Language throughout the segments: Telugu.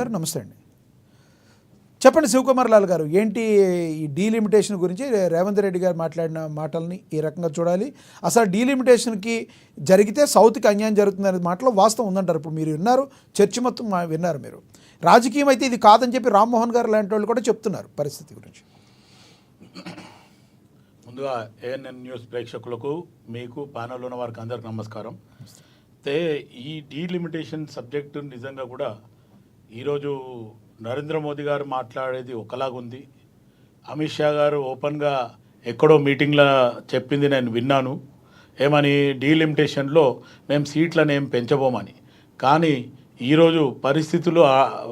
గారు నమస్తే అండి. చెప్పండి శివకుమార్ లాల్ గారు, ఏంటి ఈ డీలిమిటేషన్ గురించి రేవంత్ రెడ్డి గారు మాట్లాడిన మాటల్ని ఈ రకంగా చూడాలి? అసలు డీలిమిటేషన్కి జరిగితే సౌత్కి అన్యాయం జరుగుతుంది అనే మాటలో వాస్తవం ఉందంటారు. ఇప్పుడు మీరు విన్నారు, చర్చ మొత్తం విన్నారు మీరు. రాజకీయం అయితే ఇది కాదని చెప్పి రామ్మోహన్ గారు లాంటి వాళ్ళు కూడా చెప్తున్నారు పరిస్థితి గురించి. ముందుగా ఏఎన్ఎన్ న్యూస్ ప్రేక్షకులకు, మీకు ప్యానెల్లో ఉన్న వారికి అందరికి నమస్కారం. అయితే ఈ డీలిమిటేషన్ సబ్జెక్టు నిజంగా కూడా ఈరోజు నరేంద్ర మోదీ గారు మాట్లాడేది ఒకలాగుంది. అమిత్ షా గారు ఓపెన్గా ఎక్కడో మీటింగ్లో చెప్పింది నేను విన్నాను, ఏమని డీలిమిటేషన్లో మేము సీట్లను ఏం పెంచబోమని. కానీ ఈరోజు పరిస్థితులు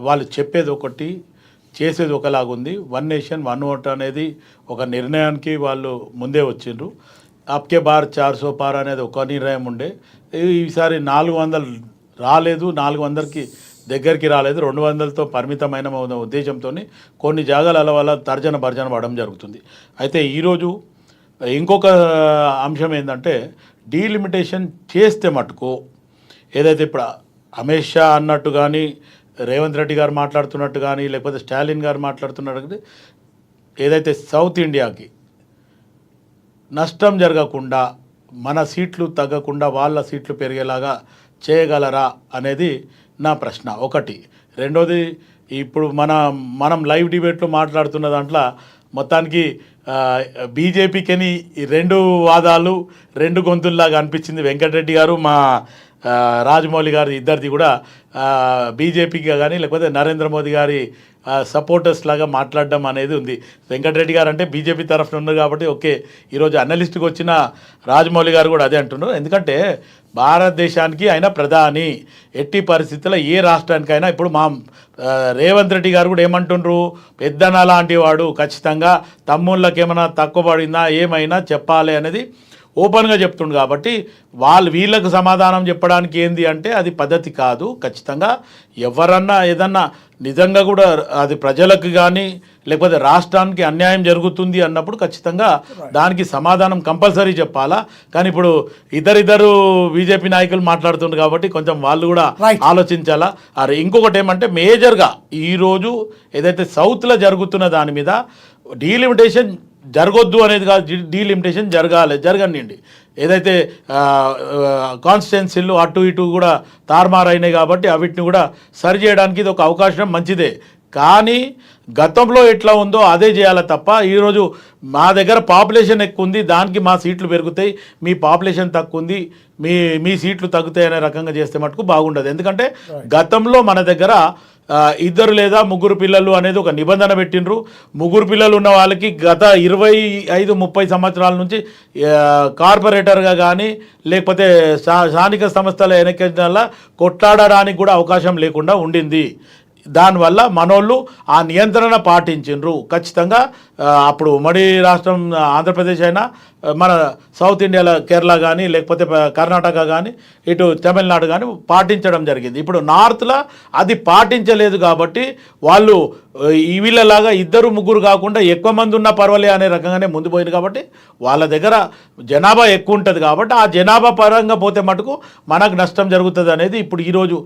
వాళ్ళు చెప్పేది ఒకటి, చేసేది ఒకలాగుంది. 1 నేషన్ 1 ఓట్ అనేది ఒక నిర్ణయానికి వాళ్ళు ముందే వచ్చిండ్రు. అప్కే బార్ 400 పార్ అనేది ఒక నిర్ణయం ఉండే, ఈసారి 400 రాలేదు, 400కి దగ్గరికి రాలేదు, 200తో పరిమితమైన ఉద్దేశంతో కొన్ని జాగాల వల్ల తర్జన భర్జన పడడం జరుగుతుంది. అయితే ఈరోజు ఇంకొక అంశం ఏంటంటే, డీలిమిటేషన్ చేస్తే మటుకు ఏదైతే ఇప్పుడు అమిత్ షా అన్నట్టు కానీ, రేవంత్ రెడ్డి గారు మాట్లాడుతున్నట్టు కానీ, లేకపోతే స్టాలిన్ గారు మాట్లాడుతున్నట్టు, ఏదైతే సౌత్ ఇండియాకి నష్టం జరగకుండా, మన సీట్లు తగ్గకుండా వాళ్ళ సీట్లు పెరిగేలాగా చేయగలరా అనేది నా ప్రశ్న ఒకటి. రెండోది, ఇప్పుడు మనం లైవ్ డిబేట్లో మాట్లాడుతున్న దాంట్లో మొత్తానికి బీజేపీకి ఈ 2 వాదాలు 2 గొంతుల్లాగా అనిపించింది. వెంకటరెడ్డి గారు, మా రాజమౌళి గారి ఇద్దరిది కూడా బీజేపీకి కానీ లేకపోతే నరేంద్ర మోదీ గారి సపోర్టర్స్ లాగా మాట్లాడడం అనేది ఉంది. వెంకటరెడ్డి గారు అంటే బీజేపీ తరఫున ఉన్నారు కాబట్టి ఓకే. ఈరోజు అనలిస్ట్కి వచ్చిన రాజమౌళి గారు కూడా అదే అంటున్నారు. ఎందుకంటే భారతదేశానికి ఆయన ప్రధాని, ఎట్టి పరిస్థితుల్లో ఏ రాష్ట్రానికైనా ఇప్పుడు మా రేవంత్ రెడ్డి గారు కూడా ఏమంటుండ్రు, పెద్దన లాంటి వాడు, ఖచ్చితంగా తమ్ముళ్ళకి ఏమైనా తక్కువ పడిందా ఏమైనా చెప్పాలి అనేది ఓపెన్గా చెప్తుండు. కాబట్టి వీళ్ళకు సమాధానం చెప్పడానికి ఏంది అంటే అది పద్ధతి కాదు. ఖచ్చితంగా ఎవరన్నా ఏదన్నా నిజంగా కూడా అది ప్రజలకు కానీ లేకపోతే రాష్ట్రానికి అన్యాయం జరుగుతుంది అన్నప్పుడు ఖచ్చితంగా దానికి సమాధానం కంపల్సరీ చెప్పాలా. కానీ ఇప్పుడు ఇద్దరు బీజేపీ నాయకులు మాట్లాడుతుండ్రు కాబట్టి కొంచెం వాళ్ళు కూడా ఆలోచించాలా. అరే ఇంకొకటి ఏమంటే, మేజర్గా ఈరోజు ఏదైతే సౌత్లో జరుగుతున్న దాని మీద డీలిమిటేషన్ జరగొద్దు అనేది కాదు, డీలిమిటేషన్ జరగనివ్వండి. ఏదైతే కాన్స్టిట్యున్సీలు అటు ఇటు కూడా తారుమారైనాయి కాబట్టి అవిటిని కూడా సరి చేయడానికి ఇది ఒక అవకాశం, మంచిదే. కానీ గతంలో ఎట్లా ఉందో అదే చేయాలి తప్ప, ఈరోజు మా దగ్గర పాపులేషన్ ఎక్కువ ఉంది, దానికి మా సీట్లు పెరుగుతాయి, మీ పాపులేషన్ తక్కువ ఉంది, మీ సీట్లు తగ్గుతాయి అనే రకంగా చేస్తే మటుకు బాగుండదు. ఎందుకంటే గతంలో మన దగ్గర 2 లేదా 3 పిల్లలు అనేది ఒక నిబంధన పెట్టిండ్రు. 3 పిల్లలు ఉన్న వాళ్ళకి గత 25-30 సంవత్సరాల నుంచి కార్పొరేటర్గా కానీ లేకపోతే స్థానిక సంస్థల ఎన్నికల కొట్లాడడానికి కూడా అవకాశం లేకుండా ఉండింది. దానివల్ల మనోళ్ళు ఆ నియంత్రణ పాటించిండ్రు. ఖచ్చితంగా అప్పుడు ఉమ్మడి రాష్ట్రం ఆంధ్రప్రదేశ్ అయినా, మన సౌత్ ఇండియాలో కేరళ కానీ లేకపోతే కర్ణాటక కానీ ఇటు తమిళనాడు కానీ పాటించడం జరిగింది. ఇప్పుడు నార్త్లో అది పాటించలేదు కాబట్టి వాళ్ళు వీళ్ళలాగా 2-3 కాకుండా ఎక్కువ మంది ఉన్న పర్వాలే అనే రకంగానే ముందు పోయింది. కాబట్టి వాళ్ళ దగ్గర జనాభా ఎక్కువ ఉంటుంది కాబట్టి ఆ జనాభా పరంగా పోతే మటుకు మనకు నష్టం జరుగుతుంది అనేది ఇప్పుడు ఈరోజు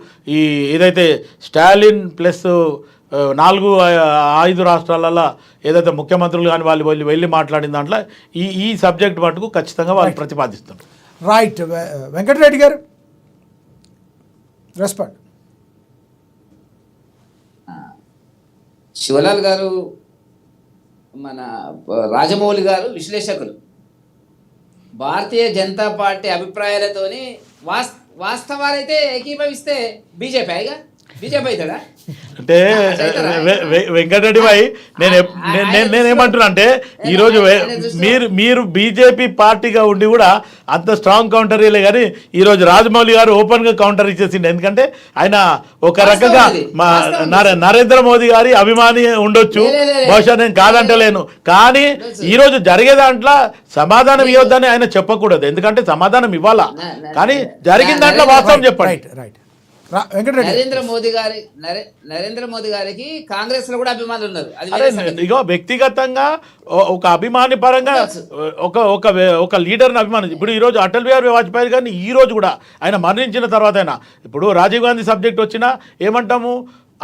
ఏదైతే స్టాలిన్ ప్లస్ 4-5 రాష్ట్రాలలో ఏదైతే ముఖ్యమంత్రులు కానీ వాళ్ళు వెళ్ళి మాట్లాడిన దాంట్లో ఈ సబ్జెక్ట్ మటుకు ఖచ్చితంగా వాళ్ళు ప్రతిపాదిస్తారు. రైట్. వెంకటరెడ్డి గారు రెస్పాండ్. శివలాల్ గారు, మన రాజమౌళి గారు విశ్లేషకులు. భారతీయ జనతా పార్టీ అభిప్రాయాలతోని వాస్తవాలైతే ఏకీభవిస్తే బీజేపీ అవుతాడా అంటే వెంకటరెడ్డి భాయ్, నేనేమంటున్నా అంటే ఈరోజు మీరు బీజేపీ పార్టీగా ఉండి కూడా అంత స్ట్రాంగ్ కౌంటర్ ఇవ్వలే. కానీ ఈరోజు రాజమౌళి గారు ఓపెన్గా కౌంటర్ ఇచ్చేసిండు. ఎందుకంటే ఆయన ఒక రకంగా మా నరేంద్ర మోదీ గారి అభిమాని ఉండొచ్చు, బహుశా నేను కాదంటలేను. కానీ ఈరోజు జరిగే దాంట్లో సమాధానం ఇవ్వద్దని ఆయన చెప్పకూడదు, ఎందుకంటే సమాధానం ఇవ్వాలా. కానీ జరిగిన దాంట్లో వాస్తవం చెప్పండి. రైట్. నరేంద్ర మోదీ గారికి కాంగ్రెస్ లో కూడా అభిమానులు ఉన్నారు. ఇగో వ్యక్తిగతంగా ఒక అభిమాని పరంగా ఒక లీడర్ని అభిమానం. ఇప్పుడు ఈరోజు అటల్ బిహారీ వాజ్పేయి గారిని ఈరోజు కూడా ఆయన మరణించిన తర్వాత అయినా, ఇప్పుడు రాజీవ్ గాంధీ సబ్జెక్ట్ వచ్చినా ఏమంటాము,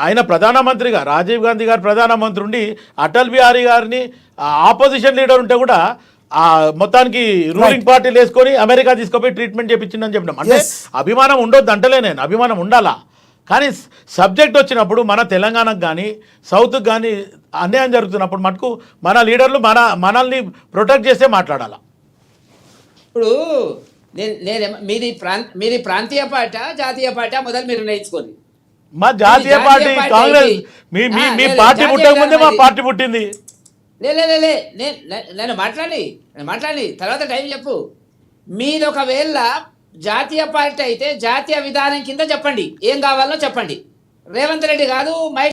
ఆయన ప్రధానమంత్రిగా రాజీవ్ గాంధీ గారు ప్రధానమంత్రి ఉండి అటల్ బిహారీ గారిని ఆపోజిషన్ లీడర్ ఉంటే కూడా ఆ మొత్తానికి రూలింగ్ పార్టీలు వేసుకొని అమెరికా తీసుకుపోయి ట్రీట్మెంట్ చేయించిందని చెప్పినాం. అంటే Yes. అభిమానం ఉండొద్దు అంటలే నేను, అభిమానం ఉండాలా. కానీ సబ్జెక్ట్ వచ్చినప్పుడు మన తెలంగాణకు కానీ సౌత్కి కానీ అన్యాయం జరుగుతున్నప్పుడు మటుకు మన లీడర్లు మనల్ని ప్రొటెక్ట్ చేస్తే మాట్లాడాలా. ఇప్పుడు మీది ప్రాంతీయ పార్టీ జాతీయ పార్టీ మొదలు మీరు నేర్చుకోండి. మా జాతీయ పార్టీ పార్టీ కాంగ్రెస్ అయితే- మీ మీ మీ లేదు, పార్టీ జాతీయ పుట్టక ముందే మా పార్టీ. పార్టీ పుట్టింది. నేను మాట్లాడి తర్వాత టైం చెప్పు. మీది ఒకవేళ జాతీయ పార్టీ అయితే జాతీయ విధానం కింద చెప్పండి, ఏం కావాలో చెప్పండి. రేవంత్ రెడ్డి కాదు, మహేష్